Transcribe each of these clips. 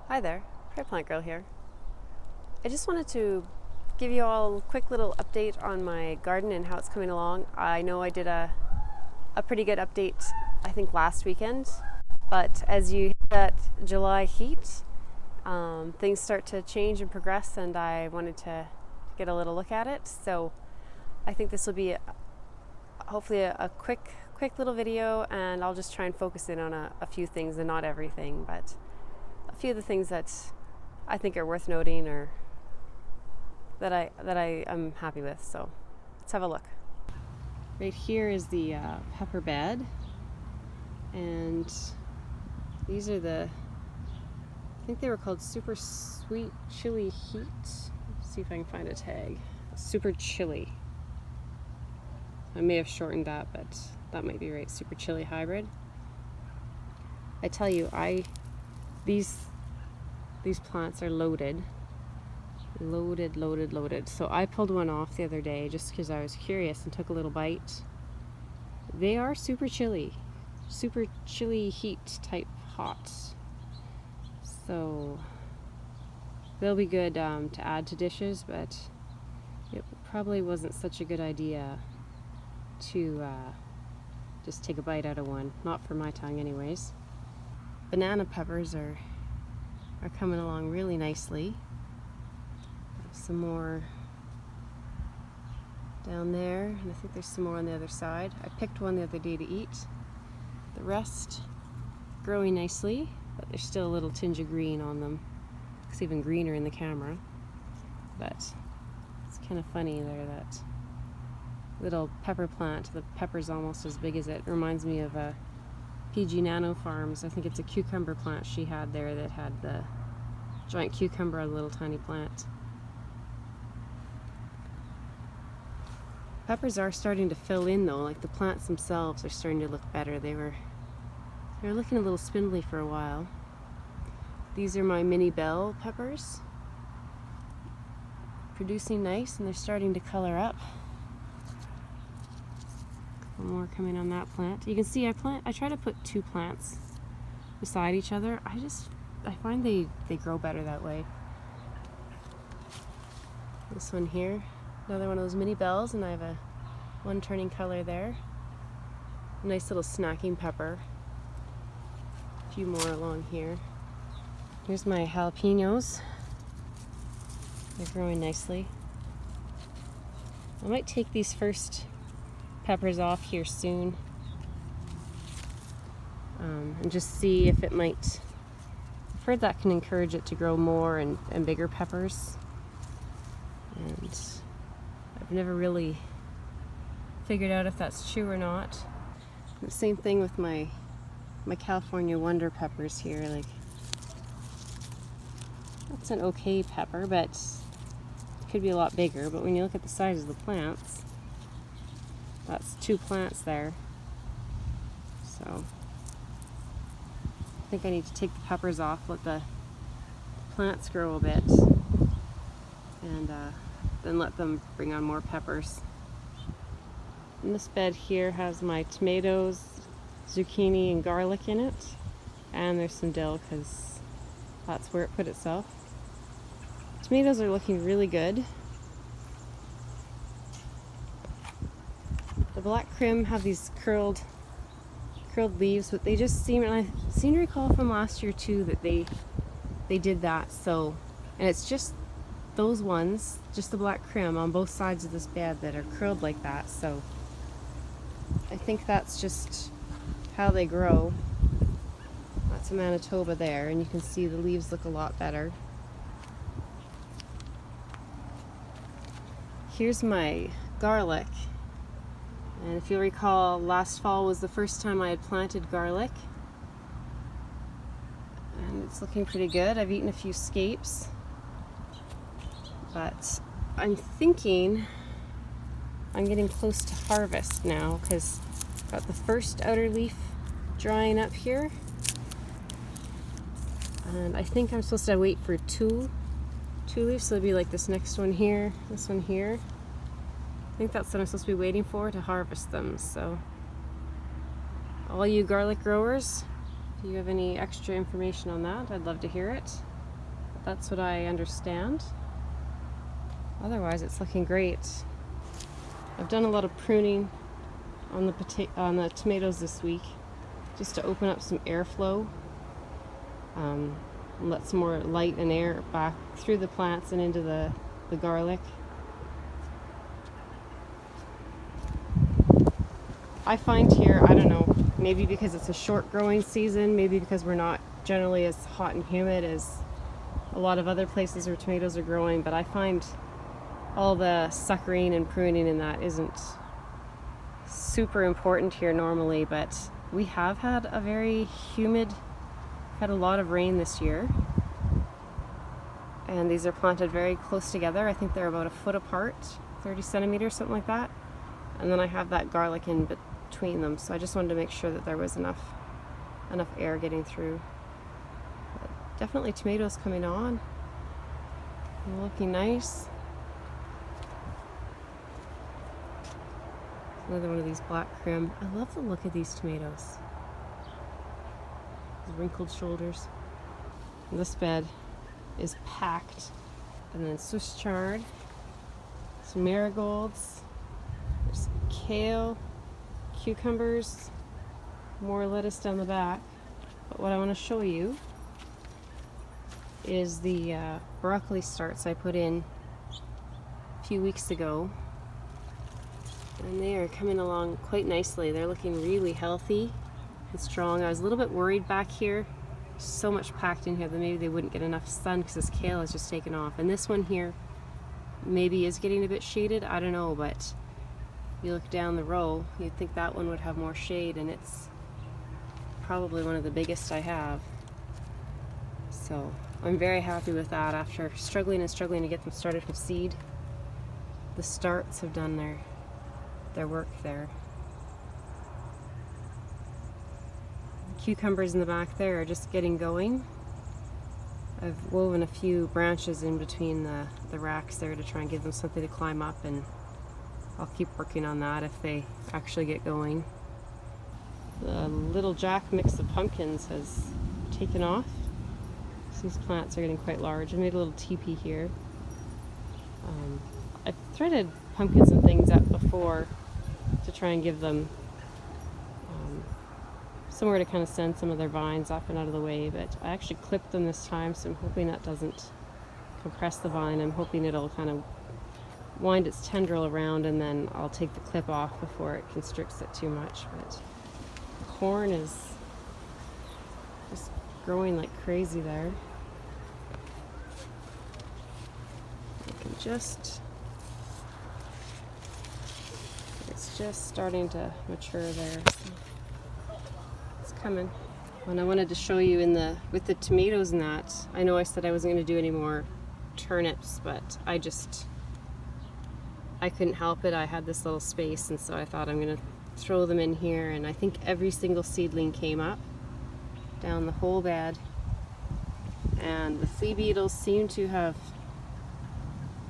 Hi there, Prayer Plant Girl here. I just wanted to give you all a quick little update on my garden and how it's coming along. I know I did a pretty good update, I think last weekend, but as you hit that July heat, things start to change and progress, and I wanted to get a little look at it. So I think this will be hopefully a quick little video, and I'll just try and focus in on a few things and not everything, but a few of the things that I think are worth noting or that I am happy with. So let's have a look. Right here is the pepper bed, and these are I think they were called Super Sweet Chili Heat. Let's see if I can find a tag. Super Chili. I may have shortened that, but that might be right. Super Chili Hybrid. I tell you, these plants are loaded. So I pulled one off the other day just because I was curious and took a little bite. They are super chilly heat type hot. So they'll be good to add to dishes, but it probably wasn't such a good idea to just take a bite out of one. Not for my tongue anyways. Banana peppers are coming along really nicely. Some more down there, and I think there's some more on the other side. I picked one the other day to eat. The rest growing nicely, but there's still a little tinge of green on them. It's even greener in the camera, but it's kind of funny there, that little pepper plant. The pepper's almost as big as it. Reminds me of PG Nano Farms. I think it's a cucumber plant she had there that had the giant cucumber on a little tiny plant. Peppers are starting to fill in though, like the plants themselves are starting to look better. They were looking a little spindly for a while. These are my mini bell peppers. Producing nice, and they're starting to color up. A couple more coming on that plant. You can see I try to put two plants beside each other. I find they grow better that way. This one here, another one of those mini bells, and I have one turning color there. A nice little snacking pepper. A few more along here. Here's my jalapenos. They're growing nicely. I might take these first peppers off here soon, and just see if it might. I've heard that can encourage it to grow more and bigger peppers. And I've never really figured out if that's true or not. The same thing with my California Wonder peppers here. Like, that's an okay pepper, but it could be a lot bigger. But when you look at the size of the plants, that's two plants there. So I think I need to take the peppers off, let the plants grow a bit, and then let them bring on more peppers. And this bed here has my tomatoes, zucchini, and garlic in it. And there's some dill because that's where it put itself. Tomatoes are looking really good. The black crim have these curled leaves, but they just seem, and I seem to recall from last year too that they did that. So, and it's just those ones, just the black crim on both sides of this bed that are curled like that. So I think that's just how they grow. That's a Manitoba there, and you can see the leaves look a lot better. Here's my garlic, and if you'll recall, last fall was the first time I had planted garlic, and it's looking pretty good. I've eaten a few scapes, but I'm thinking I'm getting close to harvest now because I've got the first outer leaf drying up here, and I think I'm supposed to wait for two leaves, so it'll be like this next one here, this one here. I think that's what I'm supposed to be waiting for to harvest them. So all you garlic growers, if you have any extra information on that, I'd love to hear it. That's what I understand. Otherwise, it's looking great. I've done a lot of pruning on the tomatoes this week, just to open up some airflow, and let some more light and air back through the plants and into the garlic. I find here, I don't know, maybe because it's a short growing season, maybe because we're not generally as hot and humid as a lot of other places where tomatoes are growing, but I find all the suckering and pruning and that isn't super important here normally, but we have had a very humid, had a lot of rain this year, and these are planted very close together. I think they're about a foot apart, 30 centimeters, something like that, and then I have that garlic in between them, so I just wanted to make sure that there was enough air getting through. But definitely tomatoes coming on, looking nice. Another one of these black Krim. I love the look of these tomatoes. These wrinkled shoulders. And this bed is packed. And then Swiss chard, some marigolds, there's some kale, cucumbers, more lettuce down the back. But what I want to show you is the broccoli starts I put in a few weeks ago. And they are coming along quite nicely. They're looking really healthy and strong. I was a little bit worried back here. So much packed in here that maybe they wouldn't get enough sun because this kale has just taken off. And this one here maybe is getting a bit shaded. I don't know, but you look down the row, you'd think that one would have more shade, and it's probably one of the biggest I have. So I'm very happy with that after struggling to get them started from seed. The starts have done their work there. Cucumbers in the back there are just getting going. I've woven a few branches in between the racks there to try and give them something to climb up, and I'll keep working on that if they actually get going. The little Jack mix of pumpkins has taken off. So these plants are getting quite large. I made a little teepee here. I've threaded pumpkins and things up before to try and give them somewhere to kind of send some of their vines up and out of the way, but I actually clipped them this time, so I'm hoping that doesn't compress the vine. I'm hoping it'll kind of wind its tendril around, and then I'll take the clip off before it constricts it too much. But the corn is just growing like crazy there. I can just, it's just starting to mature there. So it's coming. And I wanted to show you with the tomatoes and that, I know I said I wasn't going to do any more turnips, but I couldn't help it. I had this little space, and so I thought I'm going to throw them in here, and I think every single seedling came up down the whole bed, and the flea beetles seem to have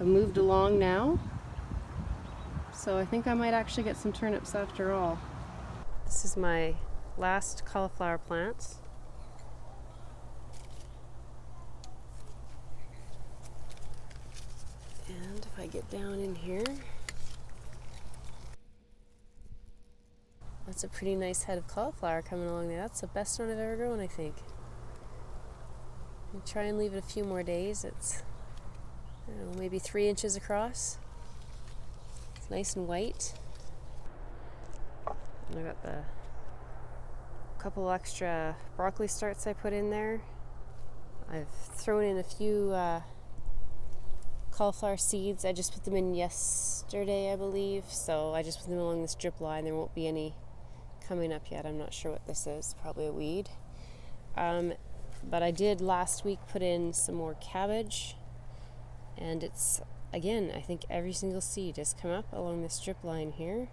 moved along now, so I think I might actually get some turnips after all. This is my last cauliflower plants. And if I get down in here, that's a pretty nice head of cauliflower coming along there. That's the best one I've ever grown, I think. I'll try and leave it a few more days. It's, I don't know, maybe 3 inches across. It's nice and white. And I got the couple extra broccoli starts I put in there. I've thrown in a few cauliflower seeds. I just put them in yesterday, I believe, so I just put them along this drip line. There won't be any coming up yet. I'm not sure what this is, probably a weed. But I did last week put in some more cabbage, and it's, again, I think every single seed has come up along this drip line here.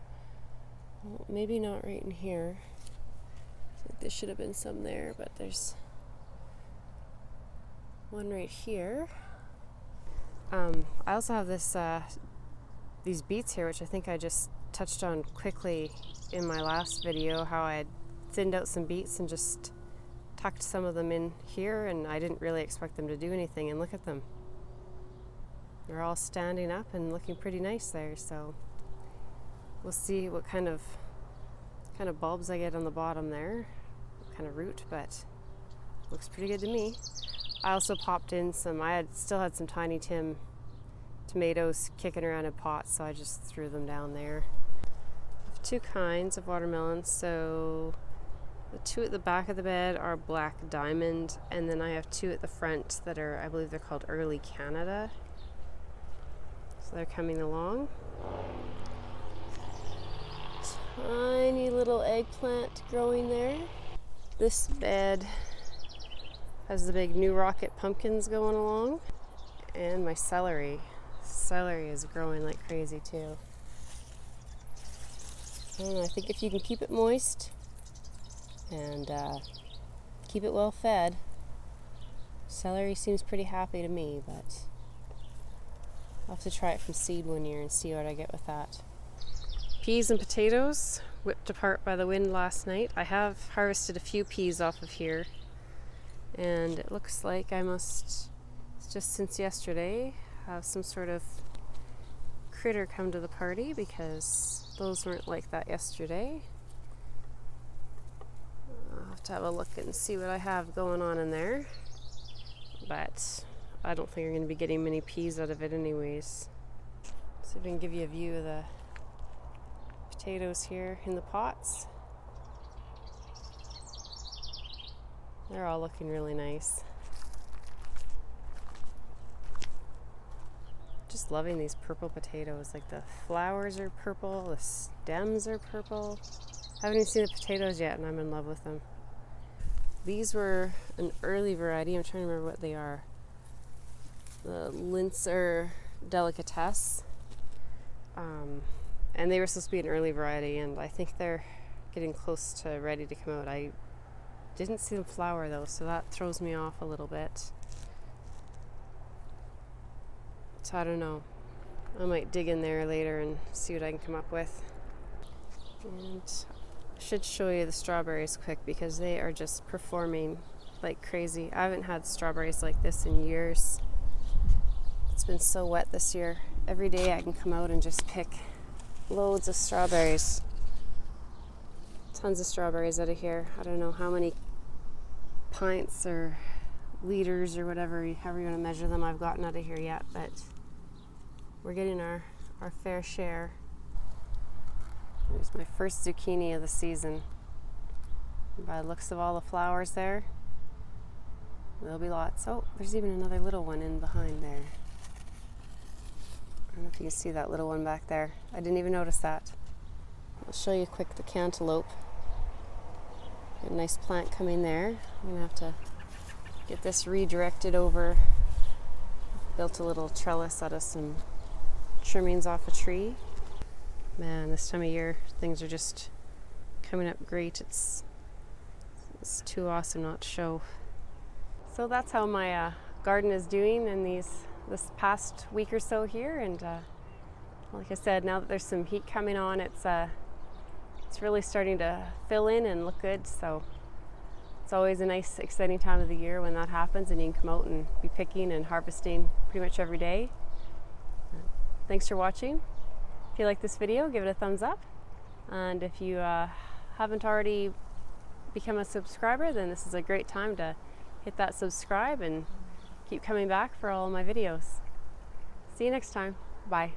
Well, maybe not right in here. I think there should have been some there, but there's one right here. I also have these beets here, which I think I just touched on quickly in my last video, how I had thinned out some beets and just tucked some of them in here, and I didn't really expect them to do anything, and look at them. They're all standing up and looking pretty nice there, so we'll see what kind of bulbs I get on the bottom there, what kind of root, but looks pretty good to me. I also popped in some, still had some Tiny Tim tomatoes kicking around in pots, so I just threw them down there. I have two kinds of watermelons, so the two at the back of the bed are Black Diamond, and then I have two at the front that are, I believe they're called Early Canada. So they're coming along. Tiny little eggplant growing there. This bed has the big New Rocket pumpkins going along, and my celery. Celery is growing like crazy too. And I think if you can keep it moist and keep it well fed, celery seems pretty happy to me, but I'll have to try it from seed one year and see what I get with that. Peas and potatoes whipped apart by the wind last night. I have harvested a few peas off of here, and it looks like I must, just since yesterday, have some sort of critter come to the party, because those weren't like that yesterday. I'll have to have a look and see what I have going on in there, but I don't think I'm going to be getting many peas out of it anyways. So I can give you a view of the potatoes here in the pots. They're all looking really nice. Just loving these purple potatoes. Like the flowers are purple, the stems are purple. I haven't even seen the potatoes yet, and I'm in love with them. These were an early variety. I'm trying to remember what they are. The Linzer Delicatesse. And they were supposed to be an early variety, and I think they're getting close to ready to come out. I didn't see them flower though, so that throws me off a little bit. So I don't know. I might dig in there later and see what I can come up with. And I should show you the strawberries quick, because they are just performing like crazy. I haven't had strawberries like this in years. It's been so wet this year. Every day I can come out and just pick loads of strawberries. Tons of strawberries out of here. I don't know how many pints or liters or whatever, however you want to measure them, I've gotten out of here yet, but we're getting our fair share. There's my first zucchini of the season. And by the looks of all the flowers there, there'll be lots. Oh, there's even another little one in behind there. I don't know if you can see that little one back there. I didn't even notice that. I'll show you quick the cantaloupe. Got a nice plant coming there. I'm gonna have to get this redirected over. Built a little trellis out of some trimmings off a tree. Man, this time of year things are just coming up great. It's too awesome not to show. So that's how my garden is doing in this past week or so here, and like I said, now that there's some heat coming on, it's really starting to fill in and look good. So it's always a nice, exciting time of the year when that happens, and you can come out and be picking and harvesting pretty much every day. Thanks for watching. If you like this video, give it a thumbs up, and if you haven't already become a subscriber, then this is a great time to hit that subscribe and keep coming back for all my videos. See you next time. Bye.